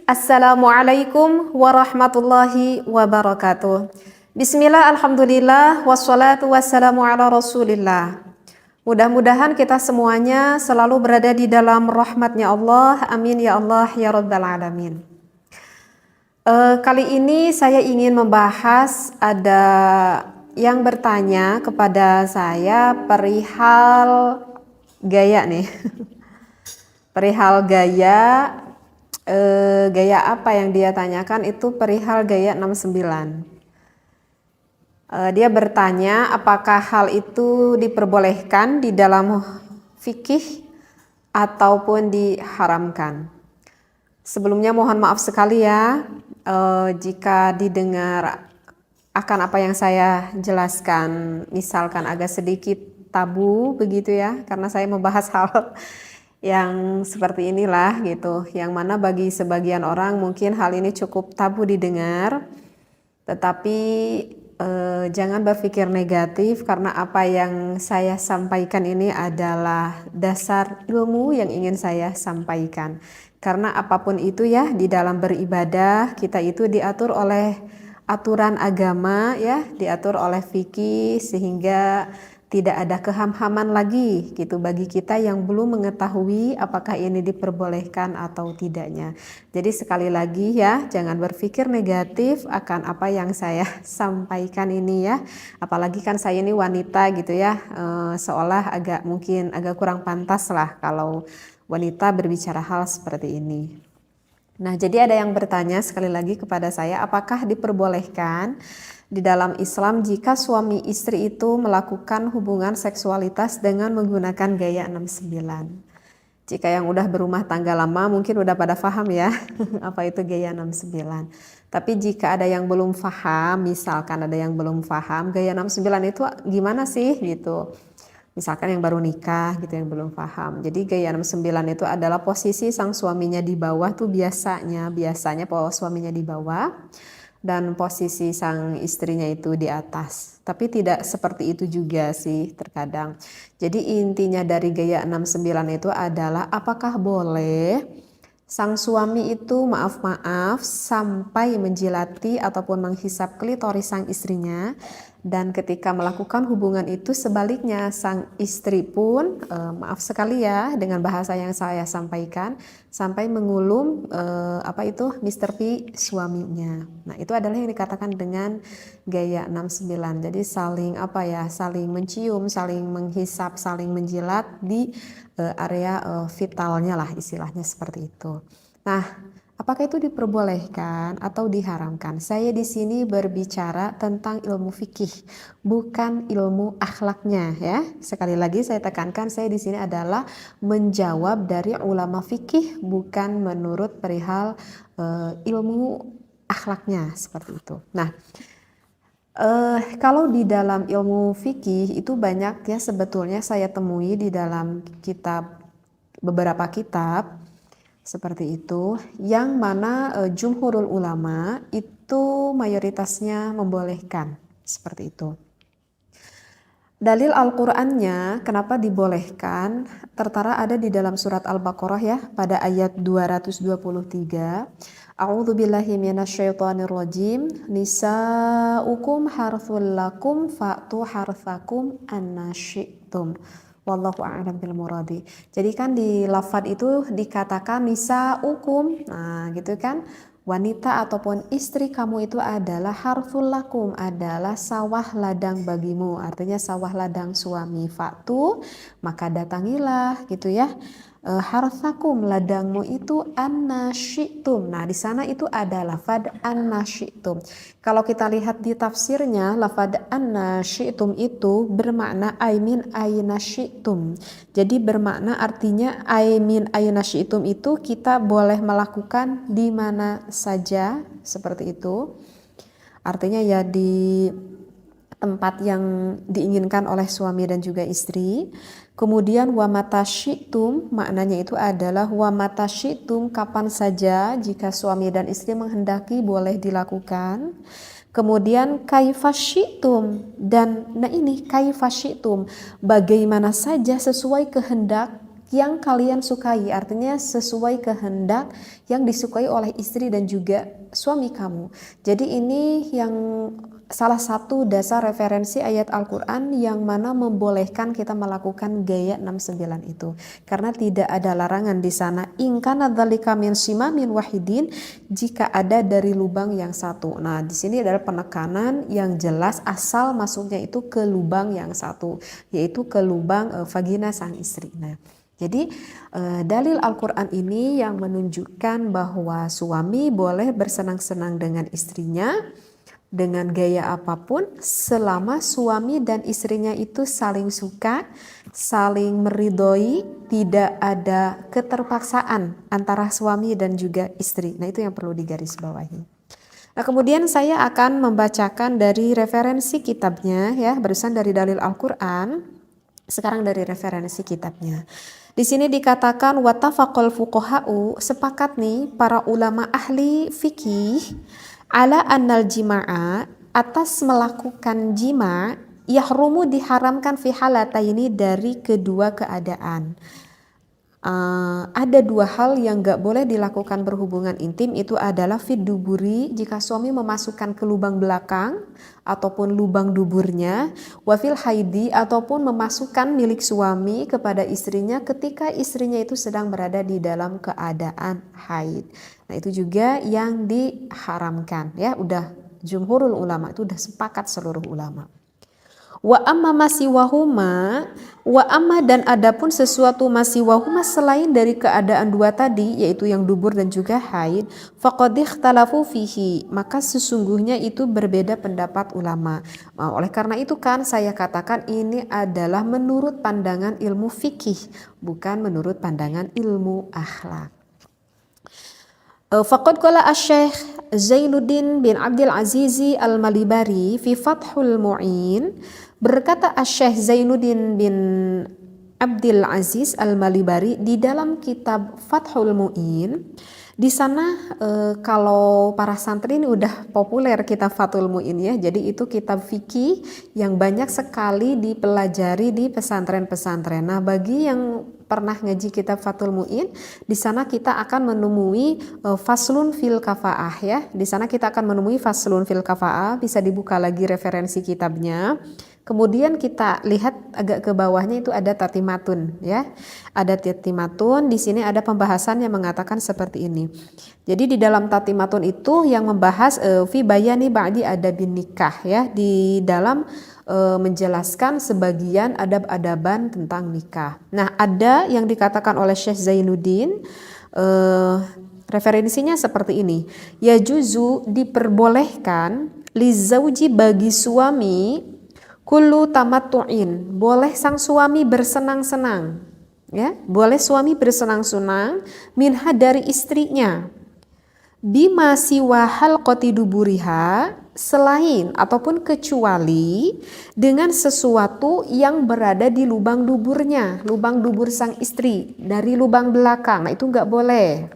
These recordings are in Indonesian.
Assalamualaikum warahmatullahi wabarakatuh. Bismillah, alhamdulillah, wassalatu wassalamu ala rasulillah. Mudah-mudahan kita semuanya selalu berada di dalam rahmatnya Allah. Amin ya Allah ya rabbal alamin. Kali ini saya ingin membahas, ada yang bertanya kepada saya perihal gaya nih. Perihal gaya. Gaya apa yang dia tanyakan itu perihal gaya 69. Dia bertanya apakah hal itu diperbolehkan di dalam fikih ataupun diharamkan. Sebelumnya mohon maaf sekali ya jika didengar akan apa yang saya jelaskan misalkan agak sedikit tabu begitu ya, karena saya membahas hal yang seperti inilah gitu, yang mana bagi sebagian orang mungkin hal ini cukup tabu didengar, tetapi jangan berpikir negatif karena apa yang saya sampaikan ini adalah dasar ilmu yang ingin saya sampaikan. Karena apapun itu ya, di dalam beribadah kita itu diatur oleh aturan agama ya, diatur oleh fikih, sehingga tidak ada kehamhaman lagi gitu bagi kita yang belum mengetahui apakah ini diperbolehkan atau tidaknya. Jadi sekali lagi ya, jangan berpikir negatif akan apa yang saya sampaikan ini ya. Apalagi kan saya ini wanita gitu ya, seolah mungkin agak kurang pantas lah kalau wanita berbicara hal seperti ini. Nah, jadi ada yang bertanya sekali lagi kepada saya, apakah diperbolehkan di dalam Islam jika suami istri itu melakukan hubungan seksualitas dengan menggunakan gaya 69. Jika yang udah berumah tangga lama mungkin udah pada paham ya apa itu gaya 69. Tapi jika ada yang belum paham, misalkan ada yang belum paham gaya 69 itu gimana sih gitu. Misalkan yang baru nikah gitu yang belum paham. Jadi gaya 69 itu adalah posisi sang suaminya di bawah tuh biasanya bahwa suaminya di bawah dan posisi sang istrinya itu di atas. Tapi tidak seperti itu juga sih terkadang. Jadi intinya dari gaya 69 itu adalah apakah boleh sang suami itu maaf-maaf sampai menjilati ataupun menghisap klitoris sang istrinya, dan ketika melakukan hubungan itu sebaliknya sang istri pun maaf sekali ya dengan bahasa yang saya sampaikan sampai mengulum Mr. P suaminya. Nah, itu adalah yang dikatakan dengan gaya 69. Jadi saling mencium, saling menghisap, saling menjilat di area vitalnya lah istilahnya seperti itu. Nah, apakah itu diperbolehkan atau diharamkan? Saya di sini berbicara tentang ilmu fikih, bukan ilmu akhlaknya ya. Sekali lagi saya tekankan, saya di sini adalah menjawab dari ulama fikih, bukan menurut perihal ilmu akhlaknya seperti itu. Nah, kalau di dalam ilmu fikih itu banyak ya sebetulnya saya temui di dalam beberapa kitab seperti itu, yang mana jumhurul ulama itu mayoritasnya membolehkan seperti itu. Dalil Al-Qur'annya kenapa dibolehkan tertera ada di dalam surat Al-Baqarah ya, pada ayat 223. A'udzu billahi minasyaitonir rajim. Nisa'ukum harthul lakum fa'tu harthakum anna syi'tum. Wallahu a'lam bil muradi. Jadi kan di lafaz itu dikatakan nisa'ukum. Nah, gitu kan. Wanita ataupun istri kamu itu adalah harthul lakum, adalah sawah ladang bagimu. Artinya sawah ladang suami. Fa'tu, maka datangilah gitu ya. Harthakum, ladangmu itu anna syi'tum. Nah, di sana itu ada lafad anna syi'tum. Kalau kita lihat di tafsirnya, lafad anna syi'tum itu bermakna aimin aina syi'tum. Jadi bermakna artinya aimin aina syi'tum itu kita boleh melakukan di mana saja seperti itu. Artinya ya di tempat yang diinginkan oleh suami dan juga istri. Kemudian wa mata syi'tum, maknanya itu adalah wa mata syi'tum, kapan saja jika suami dan istri menghendaki boleh dilakukan. Kemudian kaifa syi'tum, dan nah ini kaifa syi'tum, bagaimana saja sesuai kehendak yang kalian sukai, artinya sesuai kehendak yang disukai oleh istri dan juga suami kamu. Jadi ini yang salah satu dasar referensi ayat Al-Quran yang mana membolehkan kita melakukan gaya 69 itu, karena tidak ada larangan di sana. In kana dzalika min simamin wahidin, jika ada dari lubang yang satu. Nah, di sini adalah penekanan yang jelas asal masuknya itu ke lubang yang satu, yaitu ke lubang vagina sang istri. Nah, jadi dalil Al-Quran ini yang menunjukkan bahwa suami boleh bersenang-senang dengan istrinya dengan gaya apapun selama suami dan istrinya itu saling suka, saling meridhoi, tidak ada keterpaksaan antara suami dan juga istri. Nah, itu yang perlu digarisbawahi. Nah, kemudian saya akan membacakan dari referensi kitabnya ya, barusan dari dalil Al-Quran, sekarang dari referensi kitabnya. Di sini dikatakan wattafaqal fuqaha'u, sepakat nih para ulama ahli fikih ala annal jima'a, atas melakukan jima, yahrumu diharamkan fi halataini, dari kedua keadaan. Ada dua hal yang gak boleh dilakukan berhubungan intim, itu adalah fid duburi, jika suami memasukkan ke lubang belakang ataupun lubang duburnya, wafil haidi, ataupun memasukkan milik suami kepada istrinya ketika istrinya itu sedang berada di dalam keadaan haid. Nah, itu juga yang diharamkan ya, udah jumhurul ulama, itu udah sepakat seluruh ulama. Wa amma masiwahuma, wa amma dan adapun sesuatu masiwahuma selain dari keadaan dua tadi, yaitu yang dubur dan juga haid, faqad ikhtalafu fihi, maka sesungguhnya itu berbeda pendapat ulama. Oleh karena itu kan saya katakan ini adalah menurut pandangan ilmu fikih, bukan menurut pandangan ilmu akhlak. Faqad qala asy-Syaikh Zainuddin bin Abdul Aziz Al-Malibari fi Fathul Mu'in, berkata asy-Syaikh Zainuddin bin Abdul Aziz Al-Malibari di dalam kitab Fathul Mu'in. Di sana kalau para santri ini udah populer kitab Fathul Mu'in ya. Jadi itu kitab fikih yang banyak sekali dipelajari di pesantren-pesantren. Nah, bagi yang pernah ngaji kitab Fathul Mu'in, di sana kita akan menemui faslun fil kafaah ya. Di sana kita akan menemui faslun fil kafaah, bisa dibuka lagi referensi kitabnya. Kemudian kita lihat agak ke bawahnya itu ada tatimatun ya. Ada tatimatun, di sini ada pembahasan yang mengatakan seperti ini. Jadi di dalam tatimatun itu yang membahas fi bayani ba'di adabin nikah ya, di dalam menjelaskan sebagian adab-adaban tentang nikah. Nah, ada yang dikatakan oleh Syekh Zainuddin, referensinya seperti ini. Ya juzu, diperbolehkan li zauji, bagi suami, kullu tamattu'in, boleh sang suami bersenang-senang ya, boleh suami bersenang-senang minha, dari istrinya, bima siwa halqati duburiha, selain ataupun kecuali dengan sesuatu yang berada di lubang duburnya, lubang dubur sang istri, dari lubang belakang. Nah, itu enggak boleh.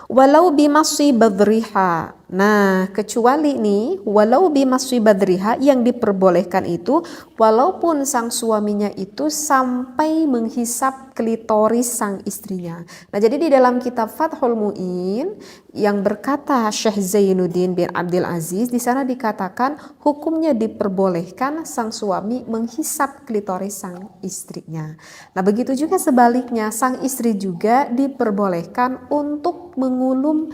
Walau bimasyi badriha, nah kecuali nih walau bimasyi badriha, yang diperbolehkan itu walaupun sang suaminya itu sampai menghisap klitoris sang istrinya. Nah, jadi di dalam kitab Fathul Mu'in yang berkata Syekh Zainuddin bin Abdul Aziz, di sana dikatakan hukumnya diperbolehkan sang suami menghisap klitoris sang istrinya. Nah, begitu juga sebaliknya, sang istri juga diperbolehkan untuk mengulum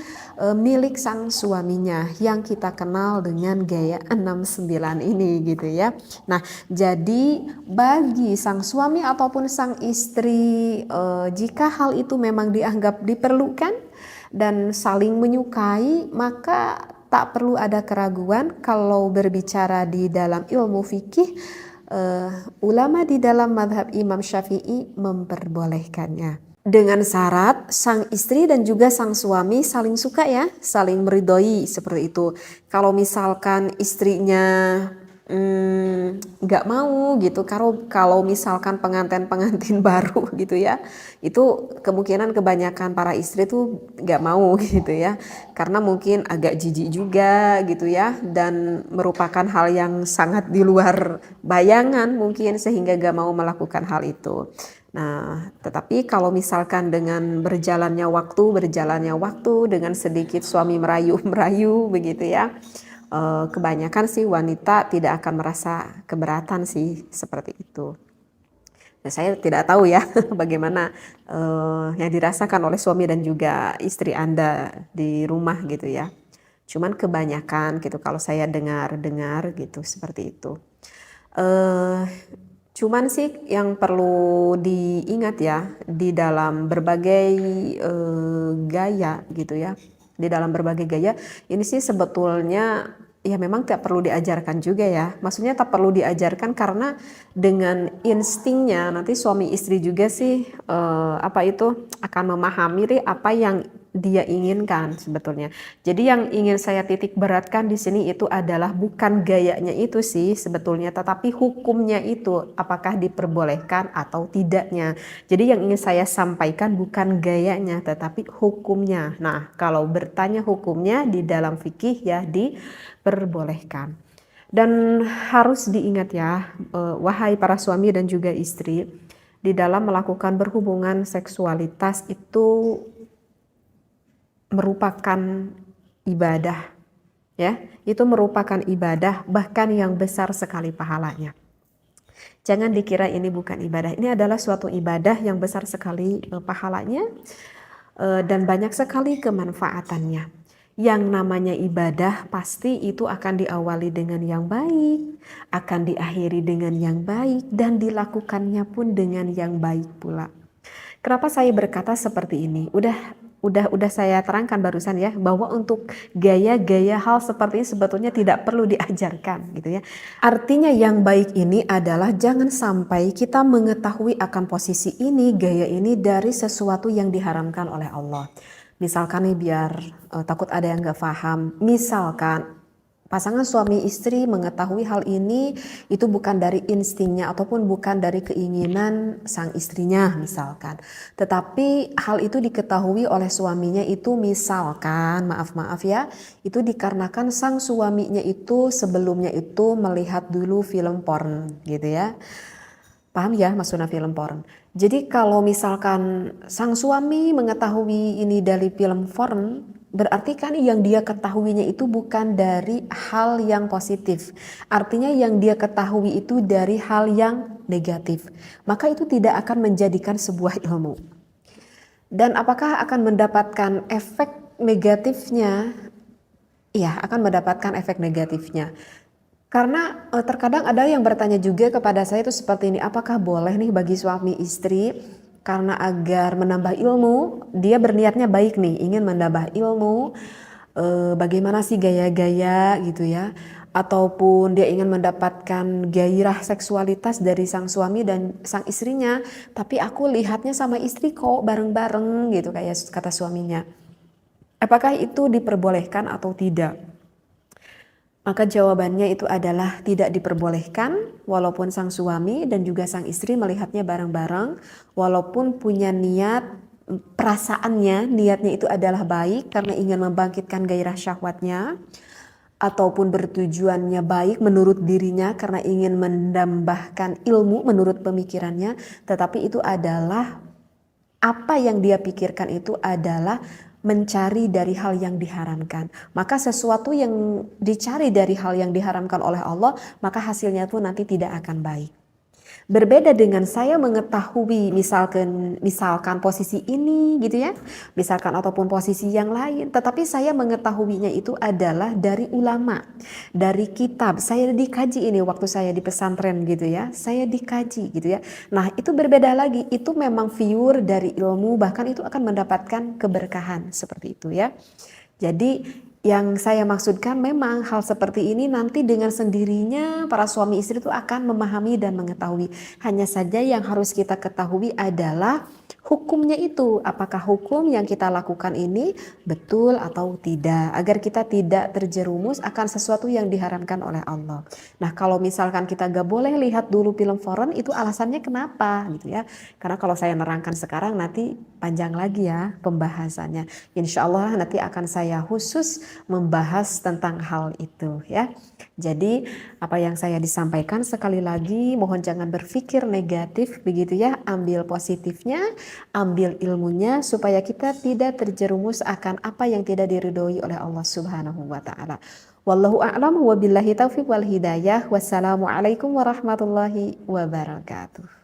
milik sang suaminya yang kita kenal dengan gaya 69 ini gitu ya. Nah, jadi bagi sang suami ataupun sang istri, jika hal itu memang dianggap diperlukan dan saling menyukai, maka tak perlu ada keraguan kalau berbicara di dalam ilmu fikih, ulama di dalam mazhab Imam Syafi'i memperbolehkannya. Dengan syarat sang istri dan juga sang suami saling suka ya, saling meridhoi seperti itu. Kalau misalkan istrinya nggak mau gitu. Kalau misalkan pengantin-pengantin baru gitu ya, itu kemungkinan kebanyakan para istri tuh nggak mau gitu ya, karena mungkin agak jijik juga gitu ya, dan merupakan hal yang sangat di luar bayangan mungkin sehingga nggak mau melakukan hal itu. Nah, tetapi kalau misalkan dengan berjalannya waktu dengan sedikit suami merayu-merayu begitu ya, kebanyakan sih wanita tidak akan merasa keberatan sih seperti itu. Nah, saya tidak tahu ya bagaimana yang dirasakan oleh suami dan juga istri Anda di rumah gitu ya. Cuman kebanyakan gitu kalau saya dengar-dengar gitu seperti itu. Eh, Cuman sih yang perlu diingat ya di dalam berbagai gaya gitu ya. Di dalam berbagai gaya ini sih sebetulnya ya memang tidak perlu diajarkan juga ya. Maksudnya tak perlu diajarkan karena dengan instingnya nanti suami istri juga sih akan memahami apa yang dia inginkan sebetulnya. Jadi yang ingin saya titik beratkan di sini itu adalah bukan gayanya itu sih sebetulnya, tetapi hukumnya itu apakah diperbolehkan atau tidaknya. Jadi yang ingin saya sampaikan bukan gayanya tetapi hukumnya. Nah, kalau bertanya hukumnya di dalam fikih ya diperbolehkan. Dan harus diingat ya, wahai para suami dan juga istri, di dalam melakukan berhubungan seksualitas itu merupakan ibadah ya, itu merupakan ibadah bahkan yang besar sekali pahalanya. Jangan dikira ini bukan ibadah, ini adalah suatu ibadah yang besar sekali pahalanya dan banyak sekali kemanfaatannya. Yang namanya ibadah pasti itu akan diawali dengan yang baik, akan diakhiri dengan yang baik, dan dilakukannya pun dengan yang baik pula. Kenapa saya berkata seperti ini? Udah saya terangkan barusan ya, bahwa untuk gaya-gaya hal seperti ini sebetulnya tidak perlu diajarkan gitu ya. Artinya yang baik ini adalah jangan sampai kita mengetahui akan posisi ini, gaya ini dari sesuatu yang diharamkan oleh Allah. Misalkan nih biar takut ada yang gak paham, misalkan pasangan suami istri mengetahui hal ini itu bukan dari instingnya ataupun bukan dari keinginan sang istrinya misalkan. Tetapi hal itu diketahui oleh suaminya itu misalkan, maaf ya, itu dikarenakan sang suaminya itu sebelumnya itu melihat dulu film porn gitu ya. Paham ya maksudnya film porn. Jadi kalau misalkan sang suami mengetahui ini dari film porn, berarti kan yang dia ketahuinya itu bukan dari hal yang positif. Artinya yang dia ketahui itu dari hal yang negatif. Maka itu tidak akan menjadikan sebuah ilmu. Dan apakah akan mendapatkan efek negatifnya? Iya, akan mendapatkan efek negatifnya. Karena terkadang ada yang bertanya juga kepada saya itu seperti ini, apakah boleh nih bagi suami istri karena agar menambah ilmu, dia berniatnya baik nih, ingin menambah ilmu, bagaimana sih gaya-gaya gitu ya, ataupun dia ingin mendapatkan gairah seksualitas dari sang suami dan sang istrinya, tapi aku lihatnya sama istri kok bareng-bareng gitu kayak kata suaminya. Apakah itu diperbolehkan atau tidak? Maka jawabannya itu adalah tidak diperbolehkan walaupun sang suami dan juga sang istri melihatnya bareng-bareng, walaupun punya niatnya itu adalah baik karena ingin membangkitkan gairah syahwatnya, ataupun bertujuannya baik menurut dirinya karena ingin menambahkan ilmu menurut pemikirannya, tetapi itu adalah apa yang dia pikirkan itu adalah mencari dari hal yang diharamkan. Maka sesuatu yang dicari dari hal yang diharamkan oleh Allah, maka hasilnya pun nanti tidak akan baik. Berbeda dengan saya mengetahui misalkan posisi ini gitu ya, misalkan ataupun posisi yang lain, tetapi saya mengetahuinya itu adalah dari ulama, dari kitab. Saya dikaji ini waktu saya di pesantren gitu ya, saya dikaji gitu ya. Nah itu berbeda lagi, itu memang pure dari ilmu, bahkan itu akan mendapatkan keberkahan seperti itu ya. Jadi yang saya maksudkan memang hal seperti ini nanti dengan sendirinya para suami istri itu akan memahami dan mengetahui. Hanya saja yang harus kita ketahui adalah hukumnya itu, apakah hukum yang kita lakukan ini betul atau tidak, agar kita tidak terjerumus akan sesuatu yang diharamkan oleh Allah. Nah, kalau misalkan kita gak boleh lihat dulu film foreign, itu alasannya kenapa gitu ya. Karena kalau saya nerangkan sekarang nanti panjang lagi ya pembahasannya. Insya Allah nanti akan saya khusus membahas tentang hal itu ya. Jadi apa yang saya disampaikan sekali lagi, mohon jangan berpikir negatif begitu ya, ambil positifnya, ambil ilmunya supaya kita tidak terjerumus akan apa yang tidak diridhoi oleh Allah Subhanahu wa taala. Wallahu a'lam wa billahi taufiq wal hidayah. Wassalamualaikum warahmatullahi wabarakatuh.